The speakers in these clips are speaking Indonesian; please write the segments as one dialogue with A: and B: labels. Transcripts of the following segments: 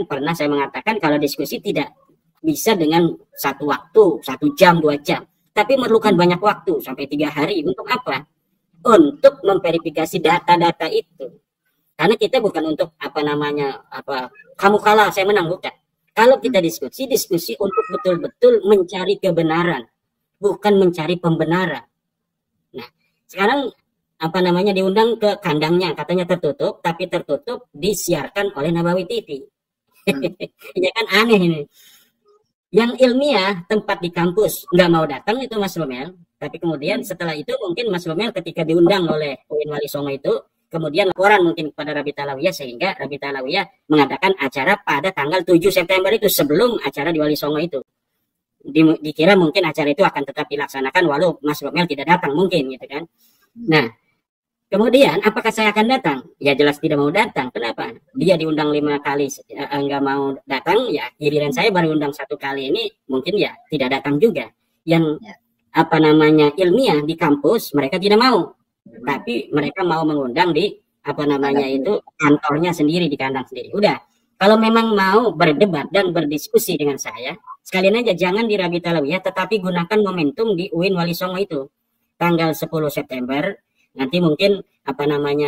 A: pernah saya mengatakan kalau diskusi tidak bisa dengan satu waktu, 1 jam, 2 jam, tapi memerlukan banyak waktu sampai 3 hari. Untuk apa? Untuk memverifikasi data-data itu. Karena kita bukan untuk kamu kalah saya menang, bukan. Kalau kita diskusi untuk betul-betul mencari kebenaran, bukan mencari pembenaran. Nah, sekarang diundang ke kandangnya, katanya tertutup, tapi tertutup disiarkan oleh Nabawi TV. Ya kan aneh ini. Yang ilmiah, tempat di kampus nggak mau datang itu Mas Romel, tapi kemudian setelah itu mungkin Mas Romel ketika diundang oleh UIN Wali Songo itu, kemudian laporan mungkin kepada Rabita Alawiyah, sehingga Rabita Alawiyah mengadakan acara pada tanggal 7 September itu, sebelum acara di Wali Songo itu. Dikira mungkin acara itu akan tetap dilaksanakan walau Mas Romel tidak datang mungkin gitu kan. Nah, kemudian apakah saya akan datang? Ya jelas tidak mau datang. Kenapa? Dia diundang 5 kali nggak mau datang, ya giliran saya baru undang 1 kali ini mungkin ya tidak datang juga. Yang ilmiah di kampus mereka tidak mau. Tapi mereka mau mengundang di kantornya sendiri, di kandang sendiri. Udah, kalau memang mau berdebat dan berdiskusi dengan saya, sekalian aja jangan di Rabita Alawiyah, tetapi gunakan momentum di UIN Wali Songo itu tanggal 10 September. Nanti mungkin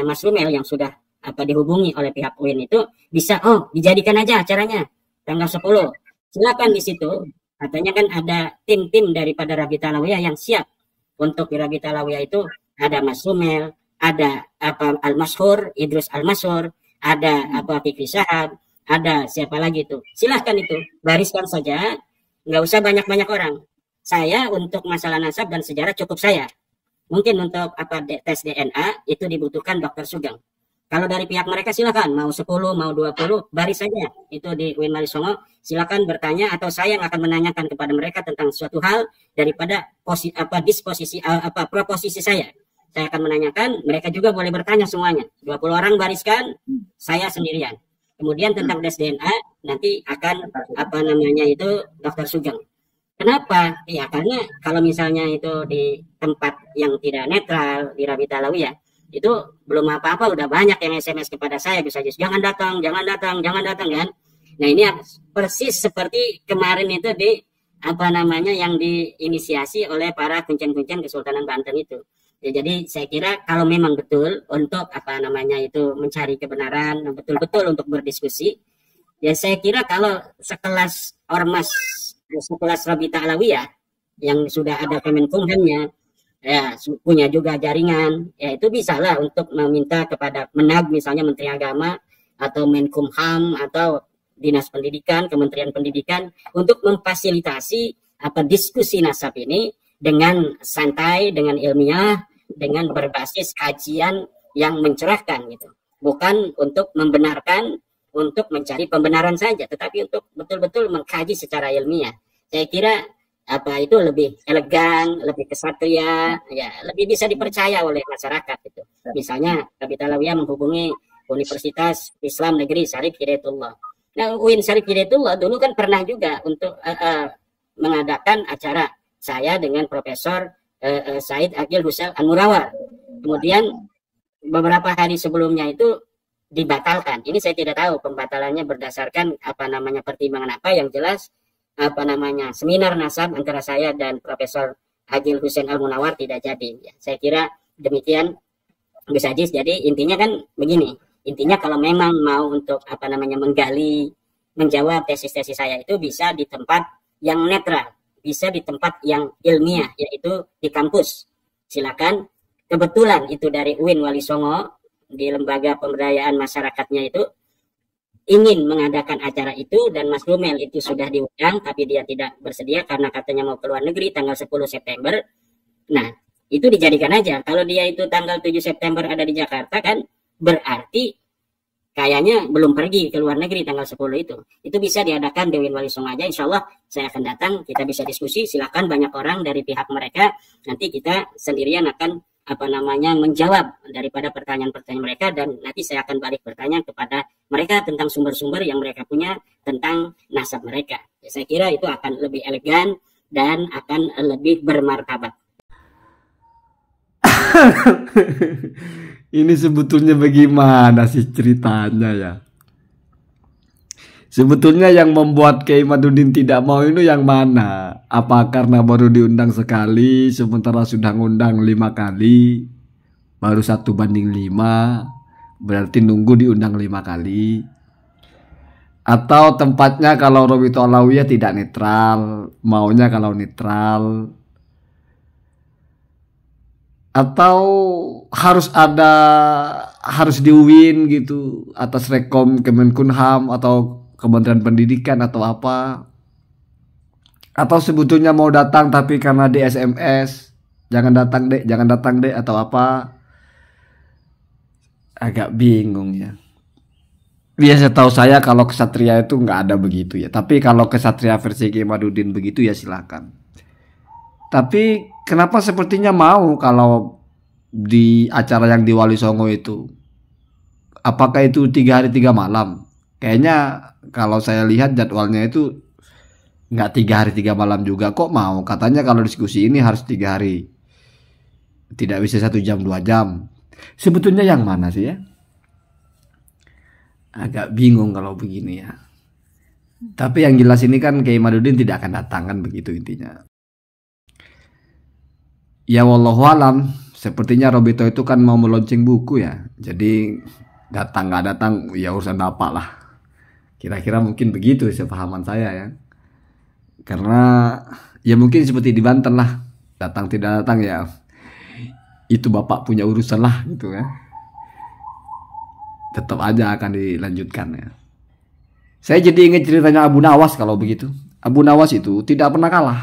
A: Mas Rumel yang sudah dihubungi oleh pihak UIN itu bisa dijadikan aja acaranya tanggal 10. Silakan di situ. Katanya kan ada tim-tim daripada Rabita Alawiyah yang siap untuk di Rabita Alawiyah itu. Ada Mas Rumel, ada Al-Mashhur, Idrus Al-Mashhur, ada Fikri Syahab, ada siapa lagi itu. Silahkan itu, bariskan saja, nggak usah banyak-banyak orang. Saya untuk masalah nasab dan sejarah cukup saya. Mungkin untuk tes DNA itu dibutuhkan Dokter Sugeng. Kalau dari pihak mereka silakan, mau 10, mau 20, baris saja itu di UIN Wali Songo. Silakan bertanya atau saya yang akan menanyakan kepada mereka tentang suatu hal daripada proposisi saya. Saya akan menanyakan, mereka juga boleh bertanya semuanya. 20 orang bariskan, saya sendirian. Kemudian tentang tes DNA nanti akan Dokter Sugeng. Kenapa? Ya karena kalau misalnya itu di tempat yang tidak netral di Rabita Alawiyah, itu belum apa-apa udah banyak yang SMS kepada saya, bisa aja jangan datang kan. Nah ini persis seperti kemarin itu di yang diinisiasi oleh para kuncen-kuncen Kesultanan Banten itu. Ya, jadi saya kira kalau memang betul untuk mencari kebenaran, betul-betul untuk berdiskusi, ya saya kira kalau sekelas ormas, sekelas Rabita Alawiyah yang sudah ada Kemenkumhamnya, ya punya juga jaringan, ya itu bisalah untuk meminta kepada Menag misalnya Menteri Agama atau Menkumham atau Dinas Pendidikan, Kementerian Pendidikan untuk memfasilitasi diskusi nasab ini dengan santai, dengan ilmiah, dengan berbasis kajian yang mencerahkan gitu. Bukan untuk membenarkan, untuk mencari pembenaran saja, tetapi untuk betul-betul mengkaji secara ilmiah. Saya kira itu lebih elegan, lebih kesatria, ya lebih bisa dipercaya oleh masyarakat itu. Misalnya Rabita Alawiyah menghubungi Universitas Islam Negeri Syarif Hidayatullah. Nah, UIN Syarif Hidayatullah dulu kan pernah juga untuk mengadakan acara saya dengan Profesor Said Aqil Husain Al-Murawar. Kemudian beberapa hari sebelumnya itu dibatalkan. Ini saya tidak tahu pembatalannya berdasarkan pertimbangan apa. Yang jelas seminar nasab antara saya dan Profesor Aqil Husain Al-Munawar tidak jadi. Ya, saya kira demikian Gus Ajis. Jadi intinya kan begini. Intinya kalau memang mau untuk menggali, menjawab tesis-tesis saya itu bisa di tempat yang netral, bisa di tempat yang ilmiah, yaitu di kampus. Silakan. Kebetulan itu dari UIN Wali Songo di lembaga pemberdayaan masyarakatnya itu ingin mengadakan acara itu, dan Mas Rumel itu sudah diundang tapi dia tidak bersedia karena katanya mau ke luar negeri tanggal 10 September. Nah, itu dijadikan aja. Kalau dia itu tanggal 7 September ada di Jakarta kan berarti kayaknya belum pergi ke luar negeri tanggal 10 itu. Itu bisa diadakan di UIN Wali Songo aja. Insya Allah saya akan datang, kita bisa diskusi. Silakan banyak orang dari pihak mereka. Nanti kita sendirian akan menjawab daripada pertanyaan-pertanyaan mereka, dan nanti saya akan balik bertanya kepada mereka tentang sumber-sumber yang mereka punya tentang nasab mereka. Ya, saya kira itu akan lebih elegan dan akan lebih bermartabat.
B: Ini sebetulnya bagaimana sih ceritanya ya? Sebetulnya yang membuat Kiai Madudin tidak mau itu yang mana? Apa karena baru diundang sekali, sementara sudah ngundang 5 kali, baru 1:5, berarti nunggu diundang 5 kali? Atau tempatnya kalau Robito Alawiyah tidak netral, maunya kalau netral? Atau harus di UIN gitu atas rekom Kemenkumham atau Kementerian Pendidikan atau apa? Atau sebetulnya mau datang tapi karena di SMS, jangan datang dek atau apa? Agak bingung ya. Biasa tahu saya kalau kesatria itu nggak ada begitu ya. Tapi kalau kesatria versi Kiai Madudin begitu ya silakan. Tapi kenapa sepertinya mau kalau di acara yang di Wali Songo itu? Apakah itu 3 hari 3 malam? Kayaknya kalau saya lihat jadwalnya itu nggak 3 hari 3 malam juga. Kok mau? Katanya kalau diskusi ini harus 3 hari. Tidak bisa 1 jam 2 jam. Sebetulnya yang mana sih ya? Agak bingung kalau begini ya. Tapi yang jelas ini kan Kiai Madudin tidak akan datang kan begitu intinya. Ya wallahu alam, sepertinya Robito itu kan mau meluncing buku ya. Jadi datang nggak datang ya urusan bapak lah. Kira-kira mungkin begitu sepahaman saya ya. Karena ya mungkin seperti di Banten lah. Datang tidak datang ya itu bapak punya urusan lah gitu ya. Tetap aja akan dilanjutkan ya. Saya jadi ingat ceritanya Abu Nawas kalau begitu. Abu Nawas itu tidak pernah kalah.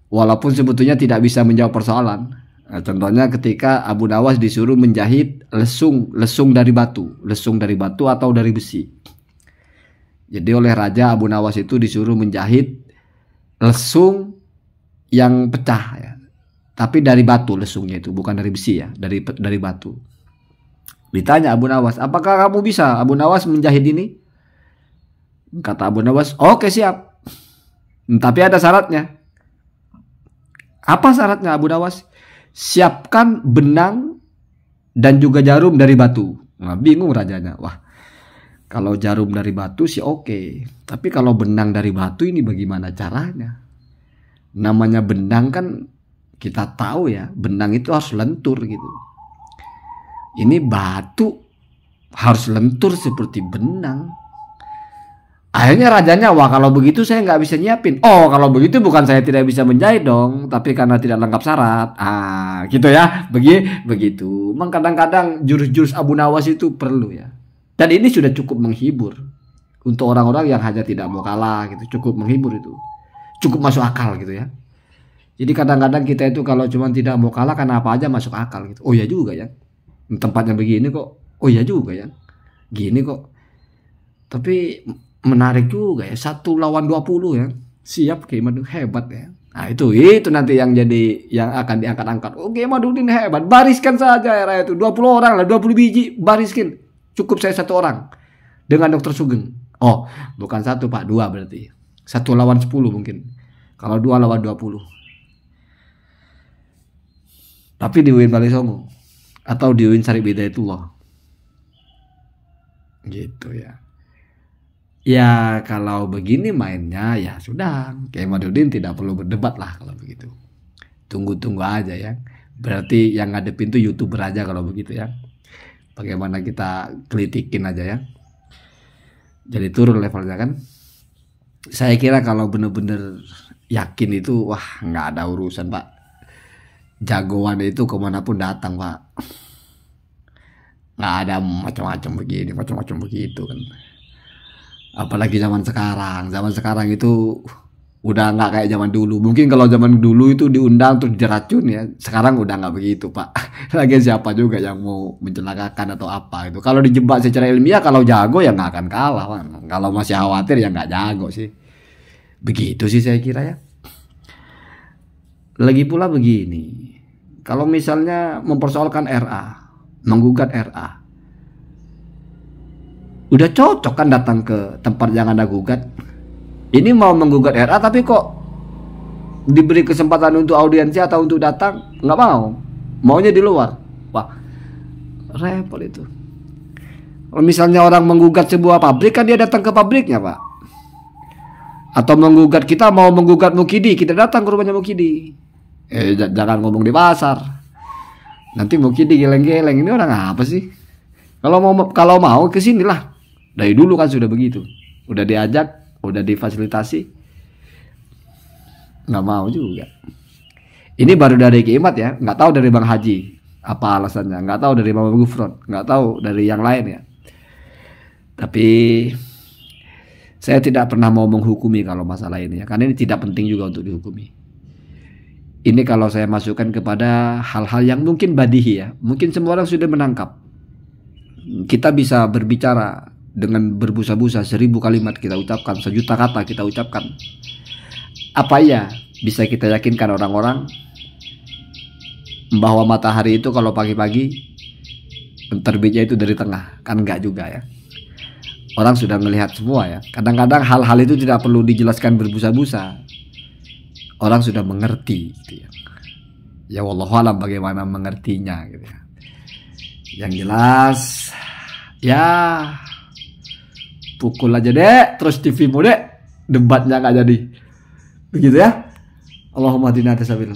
B: Walaupun sebetulnya tidak bisa menjawab persoalan. Nah, contohnya ketika Abu Nawas disuruh menjahit lesung dari batu atau dari besi. Jadi oleh Raja Abu Nawas itu disuruh menjahit lesung yang pecah ya. Tapi dari batu lesungnya itu, bukan dari besi ya, dari batu. Ditanya Abu Nawas, apakah kamu bisa Abu Nawas menjahit ini? Kata Abu Nawas, oke siap. Tapi ada syaratnya. Apa syaratnya Abu Nawas? Siapkan benang dan juga jarum dari batu. Nah, bingung rajanya. Wah, kalau jarum dari batu sih oke. Tapi kalau benang dari batu ini bagaimana caranya? Namanya benang kan kita tahu ya, benang itu harus lentur gitu. Ini batu harus lentur seperti benang. Akhirnya rajanya, wah kalau begitu saya nggak bisa nyiapin. Oh kalau begitu bukan saya tidak bisa menjahit dong, tapi karena tidak lengkap syarat. Gitu ya, begitu. Memang kadang-kadang jurus-jurus Abu Nawas itu perlu ya. Dan ini sudah cukup menghibur untuk orang-orang yang hanya tidak mau kalah gitu. Cukup menghibur itu, cukup masuk akal gitu ya. Jadi kadang-kadang kita itu kalau cuma tidak mau kalah karena apa aja masuk akal gitu. Oh ya juga ya. Tempatnya begini kok, oh iya juga ya, gini kok. Tapi menarik juga ya, 1 lawan 20 ya, siap Kiai Madudin hebat ya. Nah itu nanti yang jadi yang akan diangkat-angkat. Oh Kiai Madudin hebat, bariskan saja era itu 20 orang lah, 20 biji bariskin. Cukup saya 1 orang dengan Dr. Sugeng. Oh bukan 1 Pak, 2 berarti. 1 lawan 10 mungkin. Kalau 2 lawan 20. Tapi di UIN Wali Songo atau di UIN Syarif Hidayatullah gitu ya. Ya kalau begini mainnya ya sudah, Kiai Madudin tidak perlu berdebat lah kalau begitu. Tunggu-tunggu aja ya. Berarti yang ngadepin tuh YouTuber aja kalau begitu ya. Bagaimana kita kritikin aja ya. Jadi turun levelnya kan. Saya kira kalau bener-bener yakin itu wah nggak ada urusan Pak. Jagoan itu kemanapun datang Pak. Nggak ada macam-macam begini, macam-macam begitu kan. Apalagi zaman sekarang itu udah nggak kayak zaman dulu. Mungkin kalau zaman dulu itu diundang terus diracun ya. Sekarang udah nggak begitu Pak. Lagi siapa juga yang mau mencelakakan atau apa itu. Kalau dijebak secara ilmiah, kalau jago ya nggak akan kalah Pak. Kalau masih khawatir ya nggak jago sih. Begitu sih saya kira ya. Lagi pula begini, kalau misalnya mempersoalkan RA, menggugat RA, udah cocok kan datang ke tempat yang Anda gugat. Ini mau menggugat RA tapi kok diberi kesempatan untuk audiensi atau untuk datang, nggak mau, maunya di luar. Wah repot itu. Kalau misalnya orang menggugat sebuah pabrik, kan dia datang ke pabriknya, Pak. Atau menggugat, kita mau menggugat Mukidi, kita datang ke rumahnya Mukidi. Jangan ngomong di pasar. Nanti Mukidi geleng-geleng, ini orang apa sih? Kalau mau kesinilah. Dari dulu kan sudah begitu. Udah diajak, udah difasilitasi, nggak mau juga. Ini baru dari Kimat ya, nggak tahu dari Bang Haji apa alasannya, nggak tahu dari Mama Gufron, nggak tahu dari yang lain ya. Tapi saya tidak pernah mau menghukumi kalau masalah ini ya, karena ini tidak penting juga untuk dihukumi. Ini kalau saya masukkan kepada hal-hal yang mungkin badihi ya, mungkin semua orang sudah menangkap. Kita bisa berbicara dengan berbusa-busa, 1000 kalimat kita ucapkan, 1.000.000 kata kita ucapkan. Apa ya bisa kita yakinkan orang-orang bahwa matahari itu kalau pagi-pagi terbitnya itu dari tengah? Kan enggak juga ya. Orang sudah melihat semua ya. Kadang-kadang hal-hal itu tidak perlu dijelaskan berbusa-busa. Orang sudah mengerti gitu ya. Ya wallahualam bagaimana mengertinya gitu ya. Yang jelas ya pukul aja deh terus TV-mu deh, debatnya nggak jadi. Begitu ya. Allahumma hadina tasabil.